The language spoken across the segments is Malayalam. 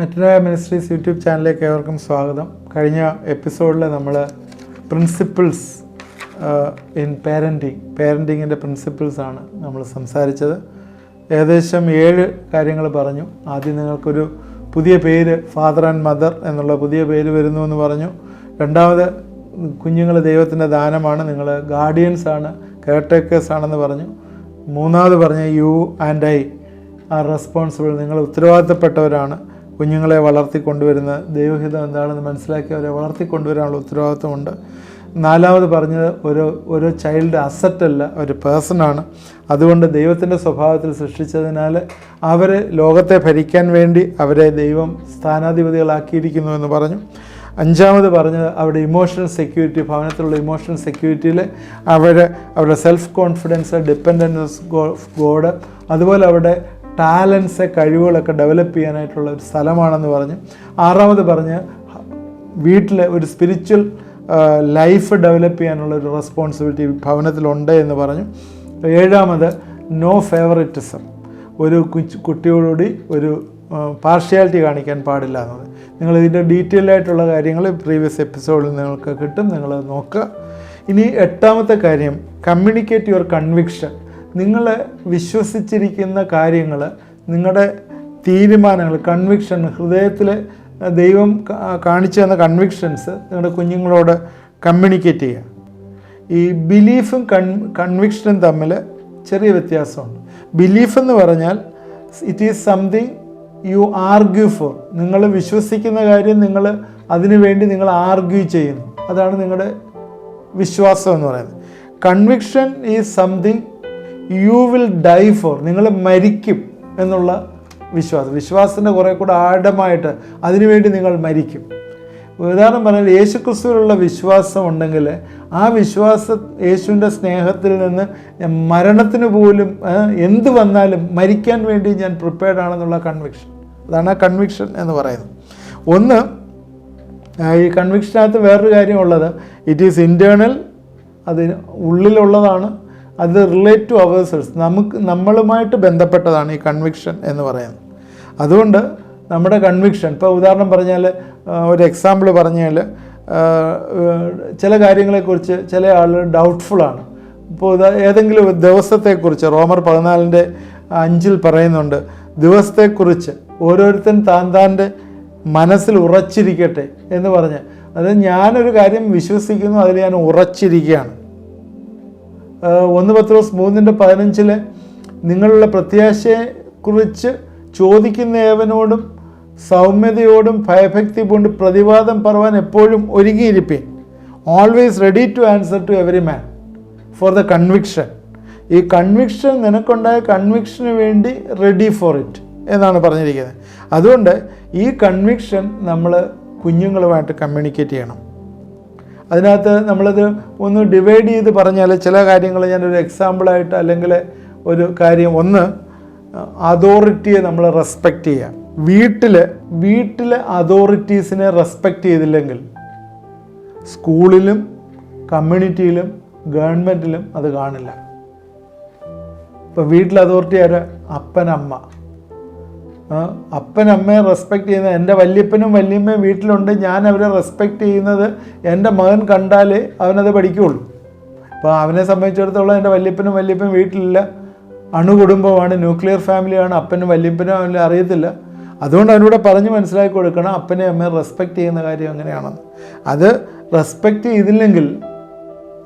മെറ്റനോയ മിനിസ്ട്രീസ് യൂട്യൂബ് ചാനലിലേക്ക് ഏവർക്കും സ്വാഗതം. കഴിഞ്ഞ എപ്പിസോഡിൽ നമ്മൾ പ്രിൻസിപ്പിൾസ് ഇൻ പേരൻറ്റിങ്ങിൻ്റെ പ്രിൻസിപ്പിൾസാണ് നമ്മൾ സംസാരിച്ചത്. ഏകദേശം 7 കാര്യങ്ങൾ പറഞ്ഞു. ആദ്യം നിങ്ങൾക്കൊരു പുതിയ പേര് ഫാദർ ആൻഡ് മദർ എന്നുള്ള പുതിയ പേര് വരുന്നു എന്ന് പറഞ്ഞു. രണ്ടാമത് കുഞ്ഞുങ്ങൾ ദൈവത്തിൻ്റെ ദാനമാണ്, നിങ്ങൾ ഗാർഡിയൻസാണ്, കെയർടേക്കേഴ്സ് ആണെന്ന് പറഞ്ഞു. മൂന്നാമത് പറഞ്ഞ you and I are responsible, നിങ്ങൾ ഉത്തരവാദിത്തപ്പെട്ടവരാണ്. കുഞ്ഞുങ്ങളെ വളർത്തിക്കൊണ്ടുവരുന്ന ദൈവഹിതം എന്താണെന്ന് മനസ്സിലാക്കി അവരെ വളർത്തിക്കൊണ്ടുവരാനുള്ള ഉത്തരവാദിത്തമുണ്ട്. നാലാമത് പറഞ്ഞത് ഒരു ചൈൽഡ് അസറ്റല്ല, ഒരു പേഴ്സണാണ്. അതുകൊണ്ട് ദൈവത്തിൻ്റെ സ്വഭാവത്തിൽ സൃഷ്ടിച്ചതിനാൽ അവർ ലോകത്തെ ഭരിക്കാൻ വേണ്ടി അവരെ ദൈവം സ്ഥാനാധിപതികളാക്കിയിരിക്കുന്നു എന്ന് പറഞ്ഞു. അഞ്ചാമത് പറഞ്ഞത് അവരുടെ ഇമോഷണൽ സെക്യൂരിറ്റി, ഭവനത്തിലുള്ള ഇമോഷണൽ സെക്യൂരിറ്റിയിൽ അവരുടെ self confidence, dependence of God, അതുപോലെ അവരുടെ ടാലൻസ്, കഴിവുകളൊക്കെ ഡെവലപ്പ് ചെയ്യാനായിട്ടുള്ള ഒരു സ്ഥലമാണെന്ന് പറഞ്ഞു. ആറാമത് പറഞ്ഞ് വീട്ടിൽ ഒരു സ്പിരിച്വൽ ലൈഫ് ഡെവലപ്പ് ചെയ്യാനുള്ള ഒരു റെസ്പോൺസിബിലിറ്റി ഭവനത്തിലുണ്ട് എന്ന് പറഞ്ഞു. ഏഴാമത് നോ ഫേവറിറ്റിസം, ഒരു കുട്ടിയോടുകൂടി ഒരു പാർഷ്യാലിറ്റി കാണിക്കാൻ പാടില്ല എന്നത്. നിങ്ങൾ ഇതിൻ്റെ ഡീറ്റെയിൽ ആയിട്ടുള്ള കാര്യങ്ങൾ പ്രീവിയസ് എപ്പിസോഡിൽ നിങ്ങൾക്ക് കിട്ടും, നിങ്ങൾ നോക്കുക. ഇനി എട്ടാമത്തെ കാര്യം, കമ്മ്യൂണിക്കേറ്റ് യുവർ കൺവിക്ഷൻ. നിങ്ങൾ വിശ്വസിച്ചിരിക്കുന്ന കാര്യങ്ങൾ, നിങ്ങളുടെ തീരുമാനങ്ങൾ, കൺവിക്ഷൻ, ഹൃദയത്തിൽ ദൈവം കാണിച്ചു തന്ന കൺവിക്ഷൻസ് നിങ്ങളുടെ കുഞ്ഞുങ്ങളോട് കമ്മ്യൂണിക്കേറ്റ് ചെയ്യുക. ഈ ബിലീഫും കൺവിക്ഷനും തമ്മിൽ ചെറിയ വ്യത്യാസമുണ്ട്. ബിലീഫ് എന്ന് പറഞ്ഞാൽ it is something you argue for. നിങ്ങൾ വിശ്വസിക്കുന്ന കാര്യം അതിനു വേണ്ടി നിങ്ങൾ ആർഗ്യൂ ചെയ്യുന്നു, അതാണ് നിങ്ങളുടെ വിശ്വാസം എന്ന് പറയുന്നത്. Conviction is something you will die four, നിങ്ങൾ മരിക്കും എന്നുള്ള വിശ്വാസത്തിൻ്റെ കുറേ കൂടെ ആഴമായിട്ട് അതിനുവേണ്ടി നിങ്ങൾ മരിക്കും. ഉദാഹരണം പറഞ്ഞാൽ യേശുക്രിസ്തുവിലുള്ള വിശ്വാസം ഉണ്ടെങ്കിൽ ആ വിശ്വാസം യേശുവിൻ്റെ സ്നേഹത്തിൽ നിന്ന് മരണത്തിന് പോലും എന്ത് വന്നാലും മരിക്കാൻ വേണ്ടി ഞാൻ പ്രിപ്പയർഡ് ആണെന്നുള്ള കൺവിക്ഷൻ, അതാണ് ആ കൺവിക്ഷൻ എന്ന് പറയുന്നത്. ഒന്ന്, ഈ കൺവിക്ഷനകത്ത് വേറൊരു കാര്യമുള്ളത്, ഇറ്റ് ഈസ് ഇൻറ്റേർണൽ, അത് ഉള്ളിലുള്ളതാണ്, അത് റിലേറ്റ് ടു അവേഴ്സേഴ്സ്, നമ്മളുമായിട്ട് ബന്ധപ്പെട്ടതാണ് ഈ കൺവിക്ഷൻ എന്ന് പറയുന്നത്. അതുകൊണ്ട് നമ്മുടെ കൺവിക്ഷൻ, ഇപ്പോൾ ഉദാഹരണം പറഞ്ഞാൽ, ഒരു എക്സാമ്പിൾ പറഞ്ഞാൽ, ചില കാര്യങ്ങളെക്കുറിച്ച് ചില ആളുകൾ ഡൗട്ട്ഫുള്ളാണ്. ഇപ്പോൾ ഏതെങ്കിലും ദിവസത്തെക്കുറിച്ച് റോമർ 14:5 പറയുന്നുണ്ട്, ദിവസത്തെക്കുറിച്ച് ഓരോരുത്തൻ താൻ്റെ മനസ്സിൽ ഉറച്ചിരിക്കട്ടെ എന്ന് പറഞ്ഞ്, അത് ഞാനൊരു കാര്യം വിശ്വസിക്കുന്നു, അതിൽ ഞാൻ ഉറച്ചിരിക്കുകയാണ്. 1 പത്രോസ് 3:15 നിങ്ങളുടെ പ്രത്യാശയെക്കുറിച്ച് ചോദിക്കുന്ന ഏവനോടും സൗമ്യതയോടും ഭയഭക്തി കൊണ്ട് പ്രതിവാദം പറവാൻ എപ്പോഴും ഒരുങ്ങിയിരിപ്പീൻ, always ready to answer to every man for the conviction. ഈ കൺവിക്ഷൻ, നിനക്കുണ്ടായ കൺവിക്ഷന് വേണ്ടി റെഡി ഫോർ ഇറ്റ് എന്നാണ് പറഞ്ഞിരിക്കുന്നത്. അതുകൊണ്ട് ഈ കൺവിക്ഷൻ നമ്മൾ കുഞ്ഞുങ്ങളുമായിട്ട് കമ്മ്യൂണിക്കേറ്റ് ചെയ്യണം. അതിനകത്ത് നമ്മളത് ഒന്ന് ഡിവൈഡ് ചെയ്ത് പറഞ്ഞാൽ ചില കാര്യങ്ങൾ ഞാനൊരു എക്സാമ്പിളായിട്ട്, അല്ലെങ്കിൽ ഒരു കാര്യം, ഒന്ന്, അതോറിറ്റിയെ നമ്മൾ റെസ്പെക്റ്റ് ചെയ്യുക. വീട്ടിലെ അതോറിറ്റീസിനെ റെസ്പെക്റ്റ് ചെയ്തില്ലെങ്കിൽ സ്കൂളിലും കമ്മ്യൂണിറ്റിയിലും ഗവൺമെൻറ്റിലും അത് കാണില്ല. ഇപ്പോൾ വീട്ടിലെ അതോറിറ്റി ആരാ? അപ്പനമ്മ. അപ്പനമ്മയെ റെസ്പെക്റ്റ് ചെയ്യുന്നത്, എൻ്റെ വല്യപ്പനും വല്യമ്മയും വീട്ടിലുണ്ട്, ഞാൻ അവരെ റെസ്പെക്റ്റ് ചെയ്യുന്നത് എൻ്റെ മകൻ കണ്ടാലേ അവനത് പഠിക്കുകയുള്ളൂ. ഇപ്പോൾ അവനെ സംബന്ധിച്ചിടത്തോളം എൻ്റെ വല്യപ്പനും വല്യപ്പനും വീട്ടിലില്ല, അണുകുടുംബമാണ്, ന്യൂക്ലിയർ ഫാമിലിയാണ്, അപ്പനും വല്യപ്പനും അവനെ അറിയത്തില്ല. അതുകൊണ്ട് അവനോട് പറഞ്ഞ് മനസ്സിലാക്കി കൊടുക്കണം അപ്പനെ അമ്മയെ റെസ്പെക്റ്റ് ചെയ്യുന്ന കാര്യം എങ്ങനെയാണെന്ന്. അത് റെസ്പെക്റ്റ് ചെയ്തില്ലെങ്കിൽ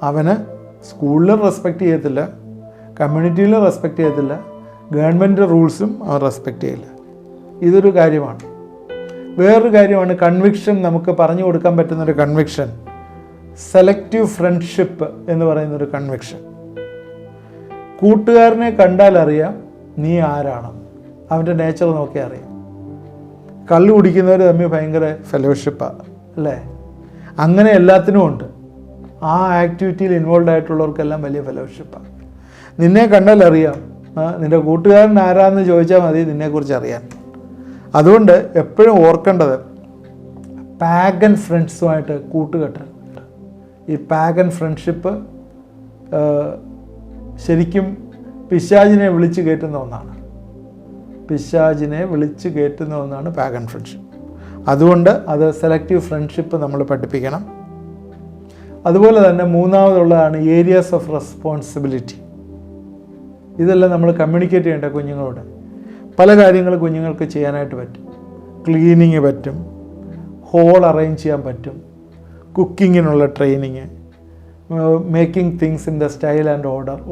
അവന് സ്കൂളിലും റെസ്പെക്റ്റ് ചെയ്യത്തില്ല, കമ്മ്യൂണിറ്റിയിലും റെസ്പെക്റ്റ് ചെയ്യത്തില്ല, ഗവൺമെൻറ് റൂൾസും അവൻ റെസ്പെക്റ്റ് ചെയ്യില്ല. ഇതൊരു കാര്യമാണ്. വേറൊരു കാര്യമാണ് കൺവിക്ഷൻ, നമുക്ക് പറഞ്ഞു കൊടുക്കാൻ പറ്റുന്നൊരു കൺവിക്ഷൻ, സെലക്റ്റീവ് ഫ്രണ്ട്ഷിപ്പ് എന്ന് പറയുന്നൊരു കൺവിക്ഷൻ. കൂട്ടുകാരനെ കണ്ടാൽ അറിയാം നീ ആരാണ്, അവൻ്റെ നേച്ചർ നോക്കിയാൽ അറിയാം. കള്ളു കുടിക്കുന്നവർ തമ്മിൽ ഭയങ്കര ഫെലോഷിപ്പാണ് അല്ലേ? അങ്ങനെ എല്ലാത്തിനും ഉണ്ട്. ആ ആക്ടിവിറ്റിയിൽ ഇൻവോൾവ് ആയിട്ടുള്ളവർക്കെല്ലാം വലിയ ഫെലോഷിപ്പാണ്. നിന്നെ കണ്ടാൽ അറിയാം, നിൻ്റെ കൂട്ടുകാരൻ ആരാന്ന് ചോദിച്ചാൽ മതി നിന്നെക്കുറിച്ച് അറിയാൻ. അതുകൊണ്ട് എപ്പോഴും ഓർക്കേണ്ടത് പാഗൻ ഫ്രണ്ട്സുമായിട്ട് കൂട്ടുകെട്ടുണ്ട്. ഈ പാഗൻ ഫ്രണ്ട്ഷിപ്പ് ശരിക്കും പിശാചിനെ വിളിച്ചു കയറ്റുന്ന ഒന്നാണ്. പിശാചിനെ വിളിച്ച് കയറ്റുന്ന ഒന്നാണ് പാഗൻ ഫ്രണ്ട്ഷിപ്പ്. അതുകൊണ്ട് അത് സെലക്റ്റീവ് ഫ്രണ്ട്ഷിപ്പ് നമ്മൾ പഠിപ്പിക്കണം. അതുപോലെ തന്നെ മൂന്നാമതുള്ളതാണ് ഏരിയാസ് ഓഫ് റെസ്പോൺസിബിലിറ്റി. ഇതെല്ലാം നമ്മൾ കമ്മ്യൂണിക്കേറ്റ് ചെയ്യേണ്ട കുഞ്ഞുങ്ങളോട്. പല കാര്യങ്ങൾ കുഞ്ഞുങ്ങൾക്ക് ചെയ്യാനായിട്ട് പറ്റും. ക്ലീനിങ് പറ്റും, ഹോൾ അറേഞ്ച് ചെയ്യാൻ പറ്റും, കുക്കിങ്ങിനുള്ള training, making things in the style and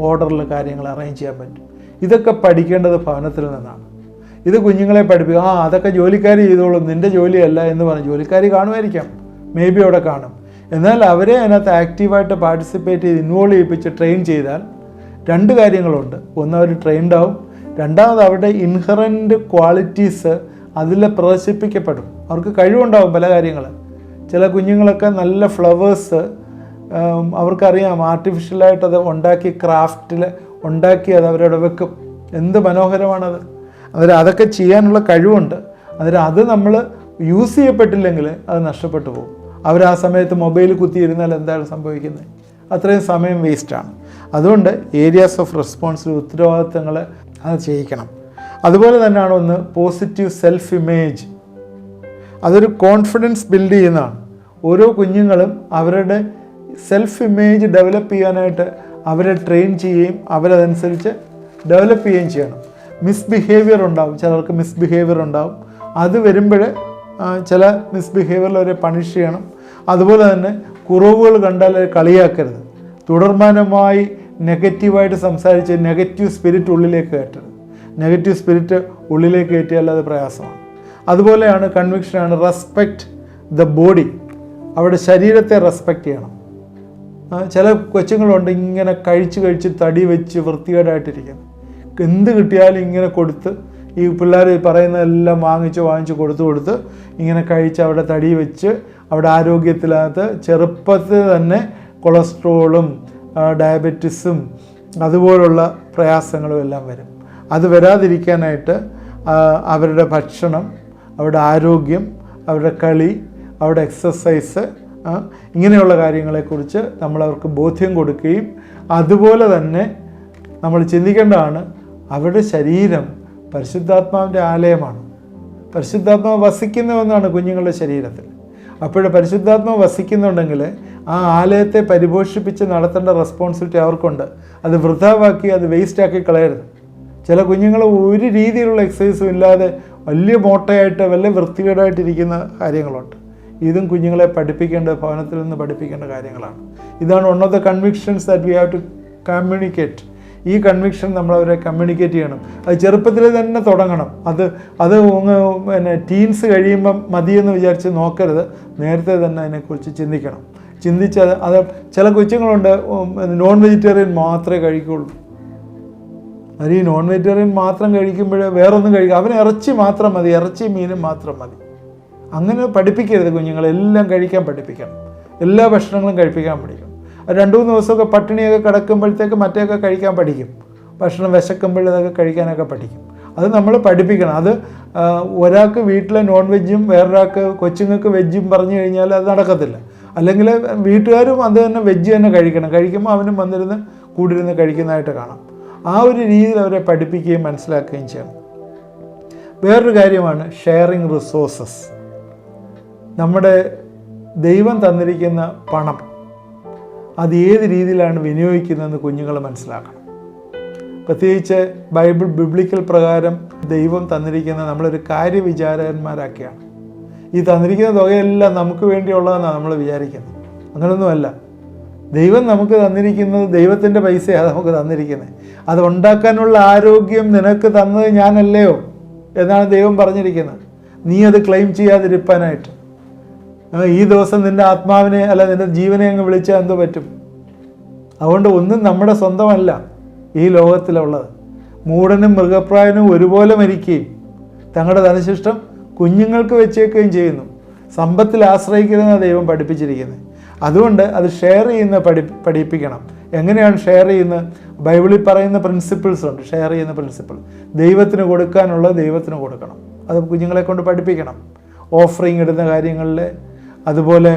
ഓർഡറിൽ കാര്യങ്ങൾ അറേഞ്ച് ചെയ്യാൻ പറ്റും. ഇതൊക്കെ പഠിക്കേണ്ടത് ഭവനത്തിൽ നിന്നാണ്. ഇത് കുഞ്ഞുങ്ങളെ പഠിപ്പിക്കുക. അതൊക്കെ ജോലിക്കാർ ചെയ്തോളും, നിൻ്റെ ജോലിയല്ല എന്ന് പറഞ്ഞ് ജോലിക്കാർ കാണുമായിരിക്കാം, മേ ബി അവിടെ കാണും. എന്നാൽ അവരെ അതിനകത്ത് ആക്റ്റീവായിട്ട് പാർട്ടിസിപ്പേറ്റ് ചെയ്ത് ഇൻവോൾവ് ചെയ്യിപ്പിച്ച് ട്രെയിൻ ചെയ്താൽ രണ്ട് കാര്യങ്ങളുണ്ട്. ഒന്ന്, അവർ ട്രെയിൻഡ് ആവും. രണ്ടാമത്, അവരുടെ ഇൻഹറൻറ്റ് ക്വാളിറ്റീസ് അതിൽ പ്രദർശിപ്പിക്കപ്പെടും. അവർക്ക് കഴിവുണ്ടാവും പല കാര്യങ്ങൾ. ചില കുഞ്ഞുങ്ങളൊക്കെ നല്ല ഫ്ലവേഴ്സ് അവർക്കറിയാം, ആർട്ടിഫിഷ്യലായിട്ട് അത് ഉണ്ടാക്കി ക്രാഫ്റ്റിൽ ഉണ്ടാക്കി അത് അവരവിടെ വെക്കും. എന്ത് മനോഹരമാണത്. അതൊക്കെ ചെയ്യാനുള്ള കഴിവുണ്ട്. അത് നമ്മൾ യൂസ് ചെയ്യപ്പെട്ടില്ലെങ്കിൽ അത് നഷ്ടപ്പെട്ടു പോകും. അവർ ആ സമയത്ത് മൊബൈൽ കുത്തിയിരുന്നാൽ എന്താണ് സംഭവിക്കുന്നത്? അത്രയും സമയം വേസ്റ്റാണ്. അതുകൊണ്ട് ഏരിയാസ് ഓഫ് റെസ്പോൺസിബിലിറ്റി, ഉത്തരവാദിത്തങ്ങൾ അത് ചെയ്യിക്കണം. അതുപോലെ തന്നെയാണ് ഒന്ന് പോസിറ്റീവ് സെൽഫ് ഇമേജ്. അതൊരു കോൺഫിഡൻസ് ബിൽഡ് ചെയ്യുന്നതാണ്. ഓരോ കുഞ്ഞുങ്ങളും അവരുടെ സെൽഫ് ഇമേജ് ഡെവലപ്പ് ചെയ്യാനായിട്ട് അവരെ ട്രെയിൻ ചെയ്യുകയും അവരതനുസരിച്ച് ഡെവലപ്പ് ചെയ്യുകയും ചെയ്യണം. മിസ്ബിഹേവിയർ ഉണ്ടാവും, ചിലർക്ക് മിസ്ബിഹേവിയർ ഉണ്ടാവും. അത് വരുമ്പോൾ ചില മിസ്ബിഹേവിയറിൽ അവരെ പണിഷ് ചെയ്യണം. അതുപോലെ തന്നെ കുറവുകൾ കണ്ടാൽ കളിയാക്കരുത്. തുടർമാനമായി നെഗറ്റീവായിട്ട് സംസാരിച്ച് നെഗറ്റീവ് സ്പിരിറ്റ് ഉള്ളിലേക്ക് കയറ്റരുത്. നെഗറ്റീവ് സ്പിരിറ്റ് ഉള്ളിലേക്ക് കയറ്റിയാൽ അത് പ്രയാസമാണ്. അതുപോലെയാണ് കൺവിക്ഷനാണ് റെസ്പെക്റ്റ് ദ ബോഡി. അവിടെ ശരീരത്തെ റെസ്പെക്റ്റ് ചെയ്യണം. ചില കൊച്ചുങ്ങളുണ്ട് ഇങ്ങനെ കഴിച്ച് തടി വെച്ച് വൃത്തികേടായിട്ടിരിക്കുന്നത്. എന്ത് കിട്ടിയാലും ഇങ്ങനെ കൊടുത്ത്, ഈ പിള്ളേർ പറയുന്നതെല്ലാം വാങ്ങിച്ച് കൊടുത്ത് ഇങ്ങനെ കഴിച്ച് അവിടെ തടി വെച്ച് അവിടെ ആരോഗ്യത്തിനകത്ത് ചെറുപ്പത്തിൽ തന്നെ കൊളസ്ട്രോളും ഡയബറ്റിസും അതുപോലുള്ള പ്രയാസങ്ങളും എല്ലാം വരും. അത് വരാതിരിക്കാനായിട്ട് അവരുടെ ഭക്ഷണം, അവരുടെ ആരോഗ്യം, അവരുടെ കളി, അവരുടെ എക്സസൈസ്, ഇങ്ങനെയുള്ള കാര്യങ്ങളെക്കുറിച്ച് നമ്മളവർക്ക് ബോധ്യം കൊടുക്കുകയും അതുപോലെ തന്നെ നമ്മൾ ചിന്തിക്കേണ്ടതാണ് അവരുടെ ശരീരം പരിശുദ്ധാത്മാവിൻ്റെ ആലയമാണ്. പരിശുദ്ധാത്മാവ് വസിക്കുന്നതെന്നാണ് കുഞ്ഞുങ്ങളുടെ ശരീരത്തിൽ. അപ്പോൾ പരിശുദ്ധാത്മാവ് വസിക്കുന്നുണ്ടെങ്കിൽ ആ ആലയത്തെ പരിപോഷിപ്പിച്ച് നടത്തേണ്ട റെസ്പോൺസിബിലിറ്റി അവർക്കുണ്ട്. അത് വൃഥാവാക്കി അത് വേസ്റ്റാക്കി കളയരുത്. ചില കുഞ്ഞുങ്ങൾ ഒരു രീതിയിലുള്ള എക്സസൈസും ഇല്ലാതെ വലിയ മോട്ടയായിട്ട് വലിയ വൃത്തികേടായിട്ടിരിക്കുന്ന കാര്യങ്ങളുണ്ട്. ഇതും കുഞ്ഞുങ്ങളെ ഭവനത്തിൽ നിന്ന് പഠിപ്പിക്കേണ്ട കാര്യങ്ങളാണ്. ഇതാണ് one of the convictions that we have to communicate. ഈ കൺവിക്ഷൻ നമ്മളവരെ കമ്മ്യൂണിക്കേറ്റ് ചെയ്യണം. അത് ചെറുപ്പത്തിൽ തന്നെ തുടങ്ങണം. അത് പിന്നെ ടീൻസ് കഴിയുമ്പം മതിയെന്ന് വിചാരിച്ച് നോക്കരുത്. നേരത്തെ തന്നെ അതിനെക്കുറിച്ച് ചിന്തിക്കണം. ചിന്തിച്ചത് അത് ചില കൊച്ചുങ്ങളുണ്ട് നോൺ വെജിറ്റേറിയൻ മാത്രമേ കഴിക്കുള്ളൂ. അത് ഈ നോൺ വെജിറ്റേറിയൻ മാത്രം കഴിക്കുമ്പോൾ വേറൊന്നും കഴിക്കുക, അവന് ഇറച്ചി മാത്രം മതി, ഇറച്ചി മീനും മാത്രം മതി. അങ്ങനെ പഠിപ്പിക്കരുത്. കുഞ്ഞുങ്ങളെല്ലാം കഴിക്കാൻ പഠിപ്പിക്കണം. എല്ലാ ഭക്ഷണങ്ങളും കഴിപ്പിക്കാൻ പഠിക്കണം. 2-3 ദിവസമൊക്കെ പട്ടിണിയൊക്കെ കിടക്കുമ്പോഴത്തേക്ക് മറ്റേയൊക്കെ കഴിക്കാൻ പഠിക്കും. ഭക്ഷണം വിശക്കുമ്പോഴതൊക്കെ കഴിക്കാനൊക്കെ പഠിക്കും. അത് നമ്മൾ പഠിപ്പിക്കണം. അത് ഒരാൾക്ക് വീട്ടിലെ നോൺ വെജും വേറൊരാൾക്ക് കൊച്ചുങ്ങൾക്ക് വെജും പറഞ്ഞു കഴിഞ്ഞാൽ അത് നടക്കത്തില്ല. അല്ലെങ്കിൽ വീട്ടുകാരും അത് തന്നെ വെജ് തന്നെ കഴിക്കുമ്പോൾ അവനും വന്നിരുന്ന് കൂടിയിരുന്ന് കഴിക്കുന്നതായിട്ട് കാണാം. ആ ഒരു രീതിയിൽ അവരെ പഠിപ്പിക്കുകയും മനസ്സിലാക്കുകയും ചെയ്യണം. വേറൊരു കാര്യമാണ് ഷെയറിങ് റിസോഴ്സസ്. നമ്മുടെ ദൈവം തന്നിരിക്കുന്ന പണം അത് ഏത് രീതിയിലാണ് വിനിയോഗിക്കുന്നതെന്ന് കുഞ്ഞുങ്ങൾ മനസ്സിലാക്കണം. പ്രത്യേകിച്ച് ബിബ്ലിക്കൽ പ്രകാരം ദൈവം തന്നിരിക്കുന്ന നമ്മളൊരു കാര്യവിചാരകന്മാരാക്കിയാണ്. ഈ തന്നിരിക്കുന്ന തുകയെല്ലാം നമുക്ക് വേണ്ടിയുള്ളതെന്നാണ് നമ്മൾ വിചാരിക്കുന്നത്. അങ്ങനെയൊന്നുമല്ല. ദൈവം നമുക്ക് തന്നിരിക്കുന്നത് ദൈവത്തിൻ്റെ പൈസയാണ് നമുക്ക് തന്നിരിക്കുന്നത്. അത് ഉണ്ടാക്കാനുള്ള ആരോഗ്യം നിനക്ക് തന്നത് ഞാനല്ലയോ എന്നാണ് ദൈവം പറഞ്ഞിരിക്കുന്നത്. നീ അത് ക്ലെയിം ചെയ്യാതിരിക്കാനായിട്ട് ഈ ദിവസം നിൻ്റെ ആത്മാവിനെ അല്ല നിൻ്റെ ജീവനെ അങ്ങ് വിളിച്ചാൽ എന്തോ പറ്റും? അതുകൊണ്ട് ഒന്നും നമ്മുടെ സ്വന്തമല്ല ഈ ലോകത്തിലുള്ളത്. മൂഢനും മൃഗപ്രായനും ഒരുപോലെ മരിക്കുകയും തങ്ങളുടെ ധനശിഷ്ടം കുഞ്ഞുങ്ങൾക്ക് വെച്ചേക്കുകയും ചെയ്യുന്നു. സമ്പത്തിൽ ആശ്രയിക്കുന്ന ദൈവം പഠിപ്പിച്ചിരിക്കുന്നത്. അതുകൊണ്ട് അത് ഷെയർ ചെയ്യുന്ന പഠിപ്പിക്കണം. എങ്ങനെയാണ് ഷെയർ ചെയ്യുന്നത്? ബൈബിളിൽ പറയുന്ന പ്രിൻസിപ്പിൾസ് ഉണ്ട്. ഷെയർ ചെയ്യുന്ന പ്രിൻസിപ്പിൾ ദൈവത്തിന് കൊടുക്കാനുള്ളത് ദൈവത്തിന് കൊടുക്കണം. അത് കുഞ്ഞുങ്ങളെ കൊണ്ട് പഠിപ്പിക്കണം. ഓഫറിങ് ഇടുന്ന കാര്യങ്ങളിൽ, അതുപോലെ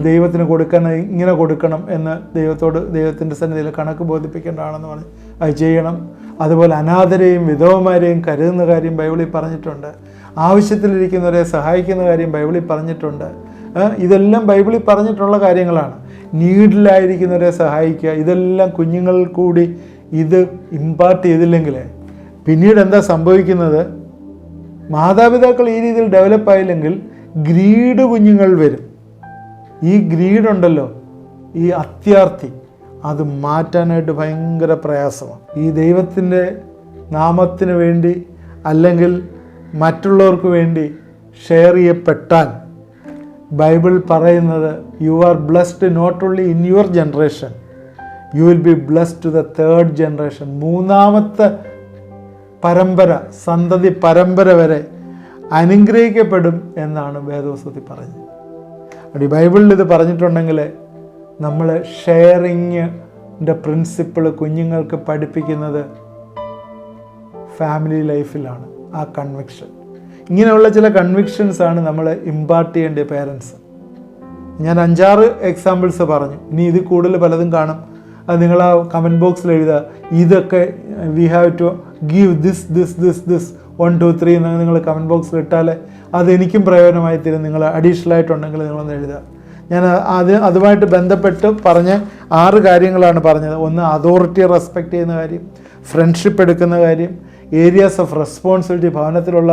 ദൈവത്തിന് കൊടുക്കണം, ഇങ്ങനെ കൊടുക്കണം എന്ന് ദൈവത്തിൻ്റെ സന്നിധിയിൽ കണക്ക് ബോധിപ്പിക്കേണ്ടതാണെന്ന് പറഞ്ഞ് അത് ചെയ്യണം. അതുപോലെ അനാഥരെയും വിധവമാരെയും കരുതുന്ന കാര്യം ബൈബിളിൽ പറഞ്ഞിട്ടുണ്ട്. ആവശ്യത്തിലിരിക്കുന്നവരെ സഹായിക്കുന്ന കാര്യം ബൈബിളിൽ പറഞ്ഞിട്ടുണ്ട്. ഇതെല്ലാം ബൈബിളിൽ പറഞ്ഞിട്ടുള്ള കാര്യങ്ങളാണ്. നീഡിലായിരിക്കുന്നവരെ സഹായിക്കുക, ഇതെല്ലാം കുഞ്ഞുങ്ങളിൽ കൂടി ഇത് ഇമ്പാർട്ട് ചെയ്തില്ലെങ്കിൽ പിന്നീട് എന്താ സംഭവിക്കുന്നത്? മാതാപിതാക്കൾ ഈ രീതിയിൽ ഡെവലപ്പായില്ലെങ്കിൽ ഗ്രീഡ് കുഞ്ഞുങ്ങൾ വരും. ഈ ഗ്രീഡുണ്ടല്ലോ, ഈ അത്യാർത്തി, അത് മാറ്റാനായിട്ട് ഭയങ്കര പ്രയാസമാണ്. ഈ ദൈവത്തിൻ്റെ നാമത്തിന് വേണ്ടി അല്ലെങ്കിൽ മറ്റുള്ളവർക്ക് വേണ്ടി ഷെയർ ചെയ്യപ്പെട്ടാൽ ബൈബിൾ പറയുന്നത് you are blessed not only in your generation, you will be blessed to the third generation. മൂന്നാമത്തെ പരമ്പര, സന്തതി പരമ്പര വരെ അനുഗ്രഹിക്കപ്പെടും എന്നാണ് വേദപുസ്തകത്തിൽ പറഞ്ഞത്. ഈ ബൈബിളിൽ ഇത് പറഞ്ഞിട്ടുണ്ടെങ്കിൽ നമ്മൾ ഷെയറിങ്ങിൻ്റെ പ്രിൻസിപ്പിൾ കുഞ്ഞുങ്ങൾക്ക് പഠിപ്പിക്കുന്നത് ഫാമിലി ലൈഫിലാണ്. ആ കൺവിക്ഷൻ, ഇങ്ങനെയുള്ള ചില കൺവിക്ഷൻസാണ് നമ്മൾ ഇമ്പാർട്ട് ചെയ്യേണ്ട പേരൻസ്. ഞാൻ 5-6 എക്സാമ്പിൾസ് പറഞ്ഞു. ഇനി ഇത് കൂടുതൽ പലതും കാണും. അത് നിങ്ങൾ ആ കമൻറ്റ് ബോക്സിൽ എഴുതുക. ഇതൊക്കെ we have to give this 1 2 3 എന്നൊക്കെ നിങ്ങൾ കമൻറ്റ് ബോക്സിൽ ഇട്ടാൽ അത് എനിക്കും പ്രയോജനമായി തീരും. നിങ്ങൾ അഡീഷണൽ ആയിട്ടുണ്ടെങ്കിൽ നിങ്ങളൊന്ന് എഴുതുക. ഞാൻ അതുമായിട്ട് ബന്ധപ്പെട്ട് പറഞ്ഞ 6 കാര്യങ്ങളാണ് പറഞ്ഞത്. ഒന്ന്, അതോറിറ്റിയെ റെസ്പെക്റ്റ് ചെയ്യുന്ന കാര്യം, ഫ്രണ്ട്ഷിപ്പ് എടുക്കുന്ന കാര്യം, ഏരിയാസ് ഓഫ് റെസ്പോൺസിബിലിറ്റി, ഭവനത്തിലുള്ള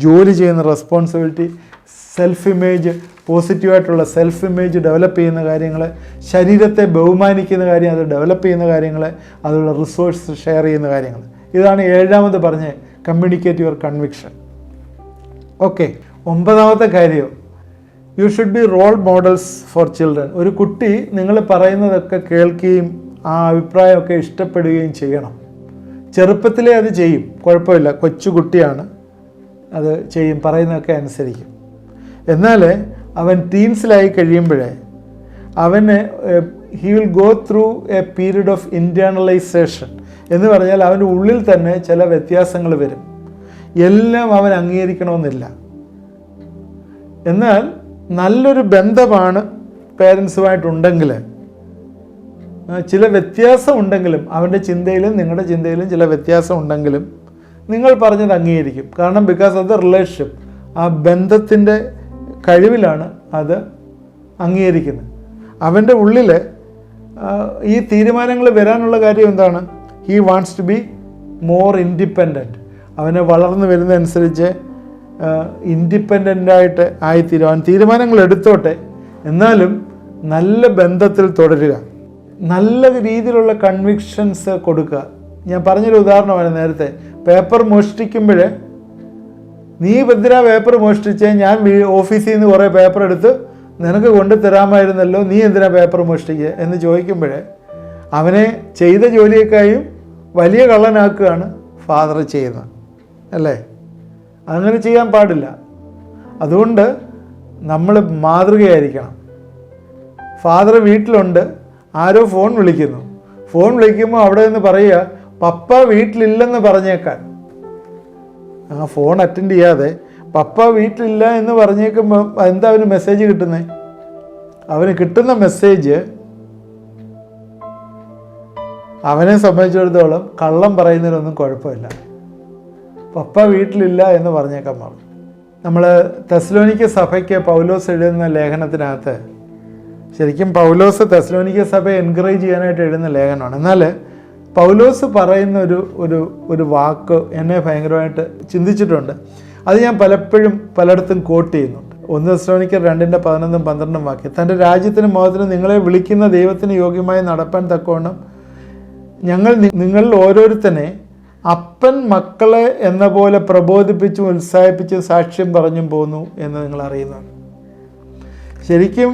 ജോലി ചെയ്യുന്ന റെസ്പോൺസിബിലിറ്റി, സെൽഫ് ഇമേജ്, പോസിറ്റീവായിട്ടുള്ള സെൽഫ് ഇമേജ് ഡെവലപ്പ് ചെയ്യുന്ന കാര്യങ്ങൾ, ശരീരത്തെ ബഹുമാനിക്കുന്ന കാര്യം, അത് ഡെവലപ്പ് ചെയ്യുന്ന കാര്യങ്ങൾ, അതുള്ള റിസോഴ്സ് ഷെയർ ചെയ്യുന്ന കാര്യങ്ങൾ. ഇതാണ് 7ാമത് പറഞ്ഞ് കമ്മ്യൂണിക്കേറ്റ് യുവർ കൺവിക്ഷൻ. ഓക്കെ, 9ാമത്തെ കാര്യം, you should be role models for children. ഒരു കുട്ടി നിങ്ങൾ പറയുന്നതൊക്കെ കേൾക്കുകയും ആ അഭിപ്രായമൊക്കെ ഇഷ്ടപ്പെടുകയും ചെയ്യണം. ചെറുപ്പത്തിലേ അത് ചെയ്യും, കുഴപ്പമില്ല, കൊച്ചു കുട്ടിയാണ്, അത് ചെയ്യും, പറയുന്നതൊക്കെ അനുസരിക്കും. എന്നാൽ അവൻ ടീൻസിലായി കഴിയുമ്പോഴേ അവന് he will go through a period of internalisation എന്ന് പറഞ്ഞാൽ അവൻ്റെ ഉള്ളിൽ തന്നെ ചില വ്യത്യാസങ്ങൾ വരും. എല്ലാം അവൻ അംഗീകരിക്കണമെന്നില്ല. എന്നാൽ നല്ലൊരു ബന്ധമാണ് പേരൻസുമായിട്ടുണ്ടെങ്കിൽ, ചില വ്യത്യാസം ഉണ്ടെങ്കിലും, അവൻ്റെ ചിന്തയിലും നിങ്ങളുടെ ചിന്തയിലും ചില വ്യത്യാസം ഉണ്ടെങ്കിലും നിങ്ങൾ പറഞ്ഞത് അംഗീകരിക്കും. കാരണം ബിക്കോസ് ഓഫ് ദ റിലേഷൻഷിപ്പ്, ആ ബന്ധത്തിൻ്റെ കഴിവിലാണ് അത് അംഗീകരിക്കുന്നത്. അവൻ്റെ ഉള്ളിൽ ഈ തീരുമാനങ്ങൾ വരാനുള്ള കാര്യം എന്താണ്? He wants to be more independent. അവനെ വളർന്നു വരുന്നതനുസരിച്ച് ഇൻഡിപെൻഡൻ്റായിട്ട് ആയിത്തീരും. അവൻ തീരുമാനങ്ങൾ എടുത്തോട്ടെ, എന്നാലും നല്ല ബന്ധത്തിൽ തുടരുക, നല്ല രീതിയിലുള്ള കൺവിക്ഷൻസ് കൊടുക്കുക. ഞാൻ പറഞ്ഞൊരു ഉദാഹരണമാണ് നേരത്തെ. പേപ്പർ മോഷ്ടിക്കുമ്പോൾ നീ എന്തിനാ പേപ്പർ മോഷ്ടിച്ചേ? ഞാൻ ഓഫീസിൽ നിന്ന് കുറേ പേപ്പർ എടുത്ത് നിനക്ക് കൊണ്ടു തരാമായിരുന്നല്ലോ, നീ എന്തിനാ പേപ്പർ മോഷ്ടിക്കുക എന്ന് ചോദിക്കുമ്പോൾ അവനെ ചെയ്ത ജോലിയേക്കായും വലിയ കള്ളനാക്കുകയാണ് ഫാദർ ചെയ്യുന്നത്, അല്ലേ? അങ്ങനെ ചെയ്യാൻ പാടില്ല. അതുകൊണ്ട് നമ്മൾ മാതൃകയായിരിക്കണം. ഫാദർ വീട്ടിലുണ്ട്, ആരോ ഫോൺ വിളിക്കുന്നു. ഫോൺ വിളിക്കുമ്പോൾ അവിടെ നിന്ന് പറയുക, പപ്പ വീട്ടിലില്ലെന്ന് പറഞ്ഞേക്കാൻ. ആ ഫോൺ അറ്റൻഡ് ചെയ്യാതെ പപ്പ വീട്ടിലില്ല എന്ന് പറഞ്ഞേക്കുമ്പോൾ എന്താ അവന് മെസ്സേജ് കിട്ടുന്നത്? അവന് കിട്ടുന്ന മെസ്സേജ് അവനെ സംബന്ധിച്ചിടത്തോളം കള്ളം പറയുന്നതിനൊന്നും കുഴപ്പമില്ല. പപ്പ വീട്ടിലില്ല എന്ന് പറഞ്ഞേക്കാൻ പാടും. നമ്മൾ തെസ്സലോനിക്ക സഭയ്ക്ക് പൗലോസ് എഴുതുന്ന ലേഖനത്തിനകത്ത്, ശരിക്കും പൗലോസ് തെസ്സലോനിക്ക സഭയെ എൻകറേജ് ചെയ്യാനായിട്ട് എഴുതുന്ന ലേഖനമാണ്. എന്നാൽ പൗലോസ് പറയുന്ന ഒരു വാക്ക് എന്നെ ഭയങ്കരമായിട്ട് ചിന്തിച്ചിട്ടുണ്ട്. അത് ഞാൻ പലപ്പോഴും പലയിടത്തും കോട്ട് ചെയ്യുന്നുണ്ട്. 1 തെസ്സലോനിക്കർ 2:11-12 വാക്യം, തൻ്റെ രാജ്യത്തിനും മഹത്വത്തിനും നിങ്ങളെ വിളിക്കുന്ന ദൈവത്തിന് യോഗ്യമായി നടപ്പാൻ തക്കവണ്ണം ഞങ്ങൾ നിങ്ങളിൽ ഓരോരുത്തനെ അപ്പൻ മക്കളെ എന്ന പോലെ പ്രബോധിപ്പിച്ചും ഉത്സാഹിപ്പിച്ചും സാക്ഷ്യം പറഞ്ഞും പോന്നു എന്ന് നിങ്ങൾ അറിയുന്നുണ്ട്. ശരിക്കും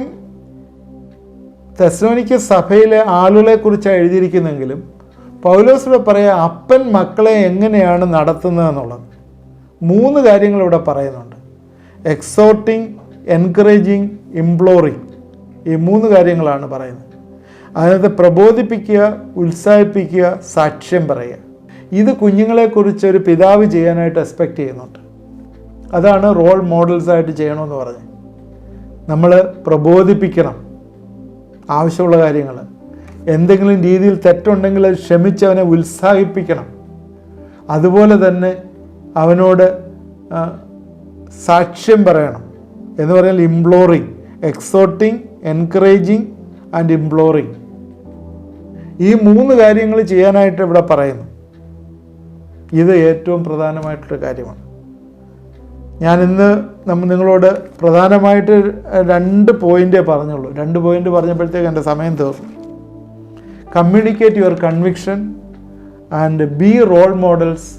തെസ്സലോനിക്ക സഭയിലെ ആളുകളെക്കുറിച്ചാണ് എഴുതിയിരിക്കുന്നെങ്കിലും പൗലോസിലൂടെ പറയാം അപ്പൻ മക്കളെ എങ്ങനെയാണ് നടത്തുന്നതെന്നുള്ളത്. 3 കാര്യങ്ങൾ ഇവിടെ പറയുന്നുണ്ട്. എക്സോർട്ടിങ്, എൻകറേജിങ്, ഇംപ്ലോറിങ്. ഈ 3 കാര്യങ്ങളാണ് പറയുന്നത്. അതിനകത്ത് പ്രബോധിപ്പിക്കുക, ഉത്സാഹിപ്പിക്കുക, സാക്ഷ്യം പറയുക. ഇത് കുഞ്ഞുങ്ങളെക്കുറിച്ച് ഒരു പിതാവ് ചെയ്യാനായിട്ട് എക്സ്പെക്റ്റ് ചെയ്യുന്നുണ്ട്. അതാണ് റോൾ മോഡൽസായിട്ട് ചെയ്യണമെന്ന് പറഞ്ഞത്. നമ്മൾ പ്രബോധിപ്പിക്കണം ആവശ്യമുള്ള കാര്യങ്ങൾ. എന്തെങ്കിലും രീതിയിൽ തെറ്റുണ്ടെങ്കിൽ അത് ക്ഷമിച്ച് അവനെ ഉത്സാഹിപ്പിക്കണം. അതുപോലെ തന്നെ അവനോട് സാക്ഷ്യം പറയണം. എന്ന് പറഞ്ഞാൽ ഇംപ്ലോറിങ്, എക്സോർട്ടിങ്, എൻകറേജിങ് ആൻഡ് ഇംപ്ലോറിങ്. ഈ 3 കാര്യങ്ങൾ ചെയ്യാനായിട്ട് ഇവിടെ പറയുന്നു. ഇത് ഏറ്റവും പ്രധാനമായിട്ടൊരു കാര്യമാണ്. ഞാൻ ഇന്ന് നിങ്ങളോട് പ്രധാനമായിട്ട് 2 പോയിൻ്റേ പറഞ്ഞുള്ളൂ. 2 പോയിൻ്റ് പറഞ്ഞപ്പോഴത്തേക്ക് എൻ്റെ സമയം തീർന്നു. Communicate your conviction and be role models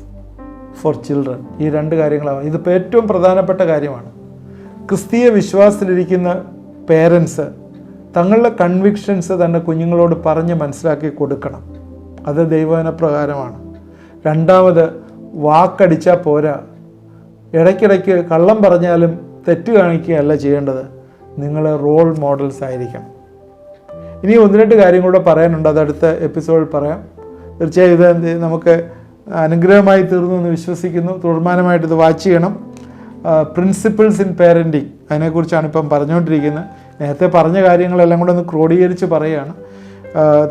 for children. ഈ 2 കാര്യങ്ങളാണ്. ഇതിപ്പോൾ ഏറ്റവും പ്രധാനപ്പെട്ട കാര്യമാണ്. ക്രിസ്തീയ വിശ്വാസത്തിലിരിക്കുന്ന പേരൻസ് തങ്ങളുടെ കൺവിക്ഷൻസ് തന്നെ കുഞ്ഞുങ്ങളോട് പറഞ്ഞ് മനസ്സിലാക്കി കൊടുക്കണം. അത് ദൈവവചന പ്രകാരമാണ്. 2ാമത്, വാക്കടിച്ചാൽ പോരാ. ഇടയ്ക്കിടയ്ക്ക് കള്ളം പറഞ്ഞാലും തെറ്റ് കാണിക്കുകയല്ല ചെയ്യേണ്ടത്. നിങ്ങൾ റോൾ മോഡൽസ് ആയിരിക്കണം. ഇനി 1-2 കാര്യം കൂടെ പറയാനുണ്ട്. അത് അടുത്ത എപ്പിസോഡിൽ പറയാം. തീർച്ചയായും ഇത് നമുക്ക് അനുഗ്രഹമായി തീർന്നു എന്ന് വിശ്വസിക്കുന്നു. തുടർമാനമായിട്ട് ഇത് വാച്ച് ചെയ്യണം. പ്രിൻസിപ്പിൾസ് ഇൻ പേരൻറ്റിങ്, അതിനെക്കുറിച്ചാണ് ഇപ്പം പറഞ്ഞുകൊണ്ടിരിക്കുന്നത്. നേരത്തെ പറഞ്ഞ കാര്യങ്ങളെല്ലാം കൂടെ ഒന്ന് ക്രോഡീകരിച്ച് പറയുകയാണ്.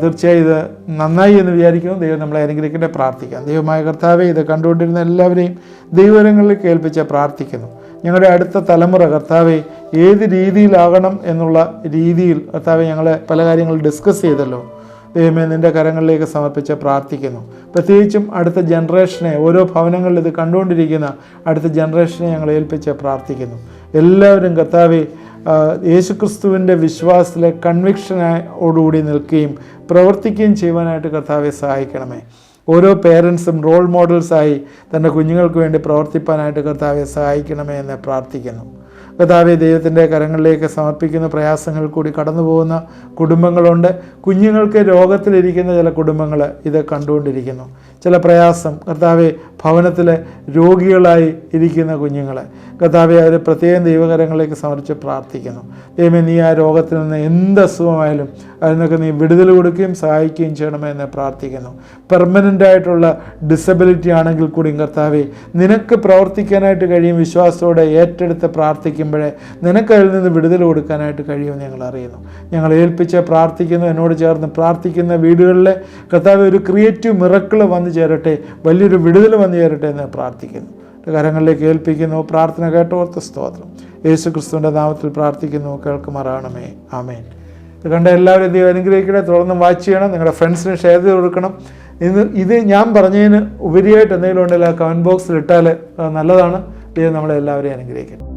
തീർച്ചയായും ഇത് നന്നായി എന്ന് വിചാരിക്കുന്നു. ദൈവം നമ്മളെ അനുഗ്രഹിക്കട്ടെ. പ്രാർത്ഥിക്കാം. ദൈവമായ കർത്താവെ, ഇത് കണ്ടുകൊണ്ടിരുന്ന എല്ലാവരെയും ദൈവകരങ്ങളിൽ കേൾപ്പിച്ച് പ്രാർത്ഥിക്കുന്നു. ഞങ്ങളുടെ അടുത്ത തലമുറ കർത്താവെ ഏത് രീതിയിലാകണം എന്നുള്ള രീതിയിൽ കർത്താവെ ഞങ്ങൾ പല കാര്യങ്ങൾ ഡിസ്കസ് ചെയ്തല്ലോ. ദൈവമേ, നിൻ്റെ കരങ്ങളിലേക്ക് സമർപ്പിച്ച് പ്രാർത്ഥിക്കുന്നു. പ്രത്യേകിച്ചും അടുത്ത ജനറേഷനെ, ഓരോ ഭവനങ്ങളിൽ ഇത് കണ്ടുകൊണ്ടിരിക്കുന്ന അടുത്ത ജനറേഷനെ ഞങ്ങൾ ഏൽപ്പിച്ച് പ്രാർത്ഥിക്കുന്നു. എല്ലാവരും കർത്താവെ യേശുക്രിസ്തുവിൻ്റെ വിശ്വാസത്തിലെ കൺവിക്ഷനോടുകൂടി നിൽക്കുകയും പ്രവർത്തിക്കുകയും ചെയ്യുവാനായിട്ട് കർത്താവെ സഹായിക്കണമേ. ഓരോ പേരൻസും റോൾ മോഡൽസായി തൻ്റെ കുഞ്ഞുങ്ങൾക്ക് വേണ്ടി പ്രവർത്തിപ്പാനായിട്ട് കർത്താവെ സഹായിക്കണമേ എന്ന് പ്രാർത്ഥിക്കുന്നു. കർത്താവെ, ദൈവത്തിൻ്റെ കരങ്ങളിലേക്ക് സമർപ്പിക്കുന്ന പ്രയാസങ്ങൾ കൂടി കടന്നു പോകുന്ന കുടുംബങ്ങളുണ്ട്. കുഞ്ഞുങ്ങൾക്ക് രോഗത്തിലിരിക്കുന്ന ചില കുടുംബങ്ങൾ ഇത് കണ്ടുകൊണ്ടിരിക്കുന്നു. ചില പ്രയാസം കർത്താവെ, ഭവനത്തിൽ രോഗികളായി ഇരിക്കുന്ന കുഞ്ഞുങ്ങളെ കർത്താവെ അവർ പ്രത്യേകം ദൈവകരങ്ങളിലേക്ക് സമർപ്പിച്ച് പ്രാർത്ഥിക്കുന്നു. ദൈവമേ, നീ ആ രോഗത്തിൽ നിന്ന് എന്ത് അസുഖമായാലും അതിൽ നിന്നൊക്കെ നീ വിടുതൽ കൊടുക്കുകയും സഹായിക്കുകയും ചെയ്യണമേ എന്ന് പ്രാർത്ഥിക്കുന്നു. പെർമനൻ്റായിട്ടുള്ള ഡിസബിലിറ്റി ആണെങ്കിൽ കൂടിയും കർത്താവെ, നിനക്ക് പ്രവർത്തിക്കാനായിട്ട് കഴിയും. വിശ്വാസത്തോടെ ഏറ്റെടുത്ത് പ്രാർത്ഥിക്കുമ്പോഴേ നിനക്കതിൽ നിന്ന് വിടുതൽ കൊടുക്കാനായിട്ട് കഴിയുമെന്ന് ഞങ്ങൾ അറിയുന്നു. ഞങ്ങൾ ഏൽപ്പിച്ച് പ്രാർത്ഥിക്കുന്നു. എന്നോട് ചേർന്ന് പ്രാർത്ഥിക്കുന്ന വീടുകളിൽ കർത്താവെ ഒരു ക്രിയേറ്റീവ് മിറക്കിൾ വന്നു ചേരട്ടെ, വലിയൊരു വിടുതൽ വന്നു ചേരട്ടെ എന്ന് പ്രാർത്ഥിക്കുന്നു. കരങ്ങളിലേക്ക് ഏൽപ്പിക്കുന്നു. പ്രാർത്ഥന കേട്ടോർത്ത് സ്തോത്രം. യേശു ക്രിസ്തുവിൻ്റെ നാമത്തിൽ പ്രാർത്ഥിക്കുന്നു. കേൾക്കുമാറാണമേ. ആമേൻ. ഇത് കണ്ട എല്ലാവരും ദൈവം അനുഗ്രഹിക്കട്ടെ. തുടർന്ന് വാച്ച് ചെയ്യണം. നിങ്ങളുടെ ഫ്രണ്ട്സിന് ഷെയർ ചെയ്ത് കൊടുക്കണം. ഇത് ഞാൻ പറഞ്ഞതിന് ഉപരിയായിട്ട് എന്തെങ്കിലും ഉണ്ടെങ്കിൽ ആ കമൻറ്റ് ബോക്സിൽ ഇട്ടാൽ നല്ലതാണ്. ദൈവം നമ്മളെല്ലാവരെയും അനുഗ്രഹിക്കട്ടെ.